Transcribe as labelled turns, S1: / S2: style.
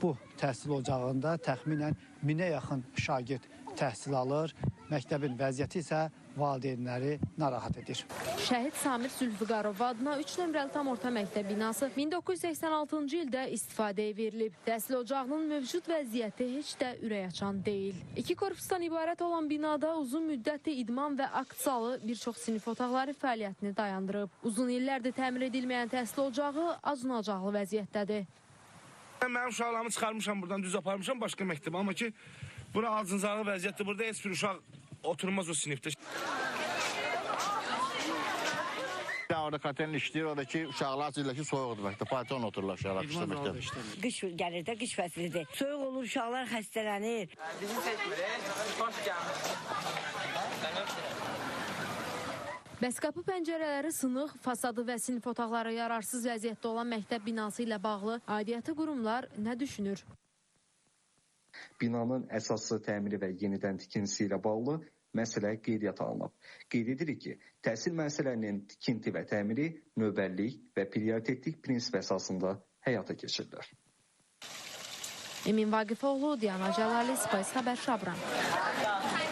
S1: Bu təhsil ocağında təxminən 1000-ə yaxın şagird təhsil alır. Məktəbin vəziyyəti isə valideynləri narahat edir.
S2: Şəhid Samir Zülfüqarov adına 3 nömrəli tam orta məktəb binası 1986-cı ildə istifadəyə verilib. Təhsil ocağının mövcud vəziyyəti heç də ürəkaçan deyil. 2 korpusdan ibarət olan binada uzun müddətli idman və akt zalı bir çox sinif otaqları fəaliyyətini dayandırıb. Uzun illərdir təmir edilməyən təhsil ocağı acınacaqlı vəziyyətdədir.
S3: Mənim uşaqlarımı çıxarmışam buradan, düz aparmışam başqa məktəbə. Amma ki, bura acınacaqlı vəziyyətdir. Burada heç bir uşaq oturmaz o sinifdə.
S4: Orada katen işləyir, oradakı uşaqlar deyirlər ki, soyuqdur məktəb, payton otururlar uşaqlar qışda məktəb.
S5: Qış gəlir də, qış fəslidir. Soyuq olur, uşaqlar xəstələnir.
S6: Bizi seçmirik, xoş gəlmiş.
S2: Bəs qapı pəncərələri sınıq, fasadı və sinif otaqları yararsız vəziyyətdə olan məktəb binası ilə bağlı aidiyyatı qurumlar nə düşünür?
S7: Binanın əsaslı təmiri və yenidən tikintisi ilə bağlı məsələ qeydiyyata alınıb. Qeyd edirik ki, təhsil müəssisələrinin tikinti və təmiri növbəllik və prioritetlik prinsip əsasında həyata keçirilir.
S2: Emin Vaqifoğlu, Diana Cəlali, Spice Xəbər, Şabran.